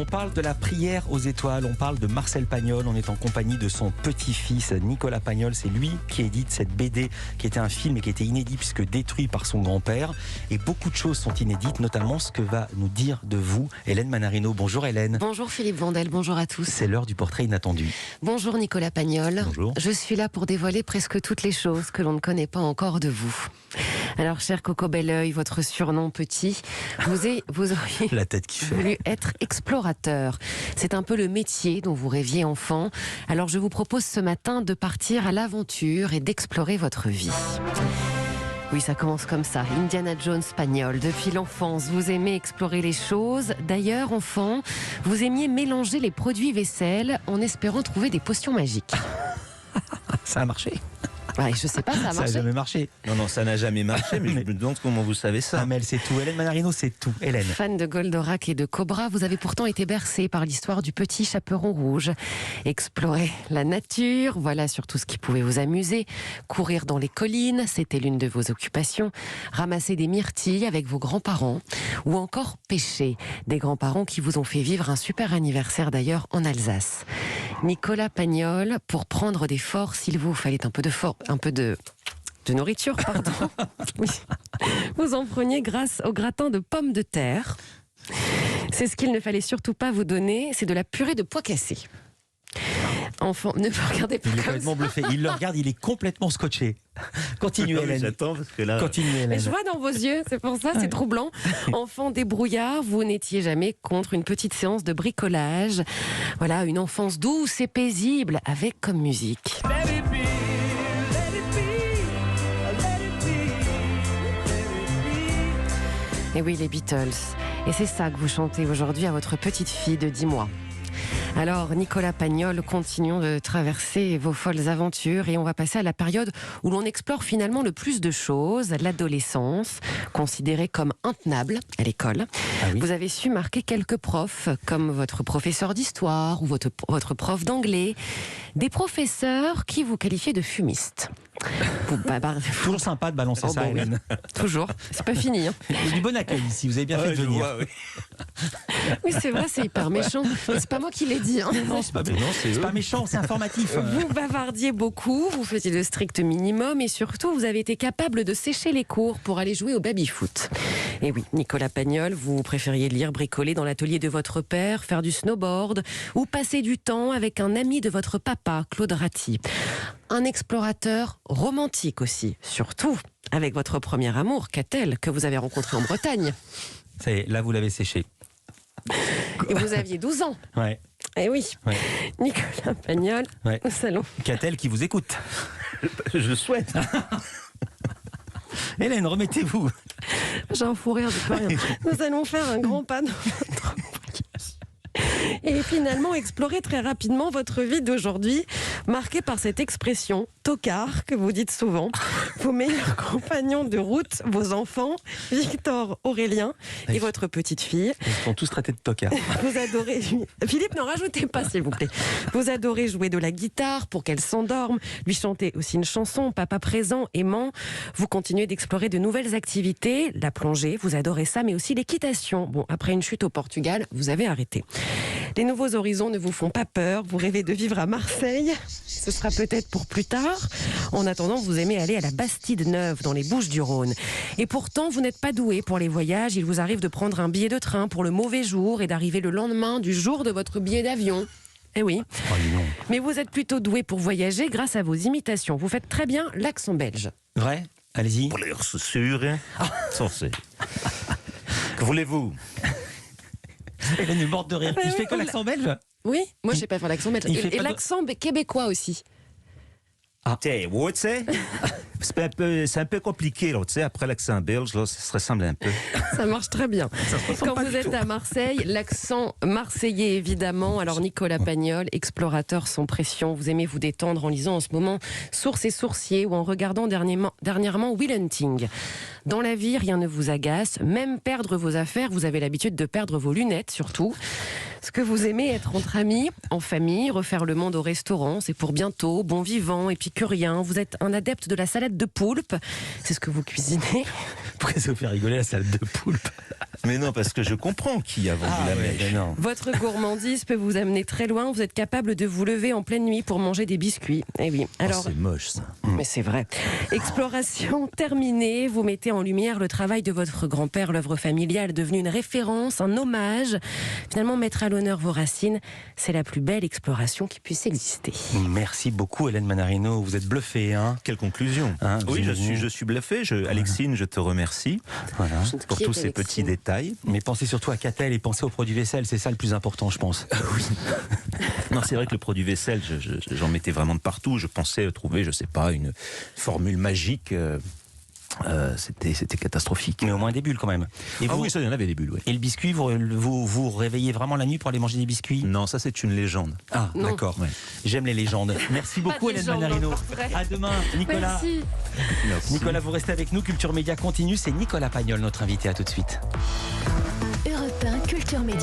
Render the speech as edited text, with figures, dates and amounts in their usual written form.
On parle de la prière aux étoiles, on parle de Marcel Pagnol, on est en compagnie de son petit-fils Nicolas Pagnol. C'est lui qui édite cette BD qui était un film et qui était inédit puisque détruit par son grand-père. Et beaucoup de choses sont inédites, notamment ce que va nous dire de vous Hélène Manarino. Bonjour Hélène. Bonjour Philippe Vandel, bonjour à tous. C'est l'heure du portrait inattendu. Bonjour Nicolas Pagnol. Bonjour. Je suis là pour dévoiler presque toutes les choses que l'on ne connaît pas encore de vous. Alors cher Coco Belleuil, votre surnom petit, vous auriez La tête qui fait. voulu être explorateur. C'est un peu le métier dont vous rêviez enfant. Alors je vous propose ce matin de partir à l'aventure et d'explorer votre vie. Oui, ça commence comme ça. Indiana Jones Pagnol. Depuis l'enfance, vous aimez explorer les choses. D'ailleurs, enfant, vous aimiez mélanger les produits vaisselle en espérant trouver des potions magiques. Ça a marché. Ouais, je sais pas, ça a Ça n'a marché. jamais marché. Non, ça n'a jamais marché, mais je me demande comment vous savez ça. Ah, mais elle, c'est tout. Hélène Manarino, c'est tout. Hélène. Fan de Goldorak et de Cobra, vous avez pourtant été bercé par l'histoire du petit chaperon rouge. Explorer la nature, voilà surtout ce qui pouvait vous amuser. Courir dans les collines, c'était l'une de vos occupations. Ramasser des myrtilles avec vos grands-parents. Ou encore pêcher. Des grands-parents qui vous ont fait vivre un super anniversaire d'ailleurs en Alsace. Nicolas Pagnol, pour prendre des forces, il vous fallait un peu de nourriture, pardon. Oui. Vous en preniez grâce au gratin de pommes de terre. C'est ce qu'il ne fallait surtout pas vous donner, c'est de la purée de pois cassés. Enfant, ne me regardez pas Il est comme complètement ça. bluffé. Il le regarde, il est complètement scotché. Continue Non, mais Hélène. j'attends parce que là. Continue Mais Hélène. je vois dans vos yeux, c'est pour ça, c'est troublant. Enfant débrouillard, vous n'étiez jamais contre une petite séance de bricolage. Voilà, une enfance douce et paisible, avec comme musique. Et oui, les Beatles. Et c'est ça que vous chantez aujourd'hui à votre petite fille de 10 mois. Alors, Nicolas Pagnol, continuons de traverser vos folles aventures et on va passer à la période où l'on explore finalement le plus de choses, l'adolescence, considérée comme intenable à l'école. Ah oui. Vous avez su marquer quelques profs, comme votre professeur d'histoire ou votre prof d'anglais, des professeurs qui vous qualifiaient de fumistes. Toujours sympa de balancer Oh, ça bon, oui. Hélène. Toujours, c'est pas fini. Hein. Il y a du bon accueil ici, vous avez bien fait Ouais, de je venir. vois, oui. Oui, c'est vrai, c'est hyper méchant. Mais c'est pas moi qui l'ai dit. Hein. Non, c'est pas, Non, c'est c'est eux. pas méchant, c'est informatif. Vous bavardiez beaucoup, vous faisiez le strict minimum et surtout vous avez été capable de sécher les cours pour aller jouer au baby-foot. Et oui, Nicolas Pagnol, vous préfériez lire, bricoler dans l'atelier de votre père, faire du snowboard ou passer du temps avec un ami de votre papa, Claude Ratti. Un explorateur romantique aussi, surtout avec votre premier amour, Catel, que vous avez rencontré en Bretagne. Ça y est, là vous l'avez séché. Et vous aviez 12 ans. Ouais, Eh oui, ouais, Nicolas Pagnol, ouais. au salon. Catel qui vous écoute. Je souhaite. Hélène, remettez-vous. J'ai un fou rire, je peux rien. Nous allons faire un grand pas dans notre voyage. Et finalement explorer très rapidement votre vie d'aujourd'hui, marquée par cette expression tocard que vous dites souvent. Vos meilleurs compagnons de route, vos enfants, Victor, Aurélien et votre petite fille. Ils sont tous traités de tocard. Vous adorez... Philippe, n'en rajoutez pas s'il vous plaît. Vous adorez jouer de la guitare pour qu'elle s'endorme, lui chanter aussi une chanson, papa présent, aimant. Vous continuez d'explorer de nouvelles activités, la plongée, vous adorez ça, mais aussi l'équitation. Bon, après une chute au Portugal, vous avez arrêté. Les nouveaux horizons ne vous font pas peur, vous rêvez de vivre à Marseille, ce sera peut-être pour plus tard. En attendant, vous aimez aller à la Bastide-Neuve, dans les Bouches-du-Rhône. Et pourtant, vous n'êtes pas doué pour les voyages, il vous arrive de prendre un billet de train pour le mauvais jour et d'arriver le lendemain du jour de votre billet d'avion. Eh oui, Oh, dis donc. mais vous êtes plutôt doué pour voyager grâce à vos imitations. Vous faites très bien l'accent belge. Vrai? Allez-y. Pour les sûr. Ça, c'est. Que voulez-vous? Hélène est morte de rire. Ben Il oui, fait que on a- l'accent belge? Oui, moi je sais pas faire l'accent belge. Il fait Et pas de- l'accent québécois aussi. Tiens, ouais, tu sais. C'est un peu compliqué, là, tu sais. Après l'accent belge, là, ça se ressemble un peu. Ça marche très bien. Quand vous êtes à Marseille, l'accent marseillais évidemment. Alors Nicolas Pagnol, explorateur sans pression. Vous aimez vous détendre en lisant en ce moment Sources et Sourciers ou en regardant dernièrement Will Hunting. Dans la vie, rien ne vous agace. Même perdre vos affaires, vous avez l'habitude de perdre vos lunettes surtout. Ce que vous aimez être entre amis, en famille, refaire le monde au restaurant, c'est pour bientôt, bon vivant, épicurien. Vous êtes un adepte de la salade de poulpe. C'est ce que vous cuisinez. Pourquoi ça vous fait rigoler la salade de poulpe? Mais non, parce que je comprends qui a vendu la mèche. ben non. Votre gourmandise peut vous amener très loin. Vous êtes capable de vous lever en pleine nuit pour manger des biscuits. Eh oui. Alors, C'est moche, ça. mais c'est vrai. Exploration terminée. Vous mettez en lumière le travail de votre grand-père, l'œuvre familiale devenue une référence, un hommage. Finalement, mettre à l'honneur vos racines, c'est la plus belle exploration qui puisse exister. Merci beaucoup, Hélène Manarino. Vous êtes bluffée, hein? Quelle conclusion. Hein, vous Oui, êtes venue. je suis bluffé. Alexine, je te remercie Voilà. pour Qui tous est ces Alexine petits détails. Mais pensez surtout à Catel et pensez aux produits vaisselle, c'est ça le plus important, je pense. Non, c'est vrai que le produit vaisselle, j'en mettais vraiment de partout. Je pensais trouver, je sais pas, une formule magique. C'était catastrophique. Mais au moins des bulles quand même. Et Ah vous, oui, ça, il y en avait des bulles, oui. et le biscuit, vous réveillez vraiment la nuit pour aller manger des biscuits? Non, ça, c'est une légende. Ah, Non. d'accord. Ouais. J'aime les légendes. Merci beaucoup, de Hélène légende, Manarino. portrait. À demain, Nicolas. Merci. Merci. Nicolas, vous restez avec nous. Culture Média continue. C'est Nicolas Pagnol, notre invité. À tout de suite. Europe 1, Culture Média.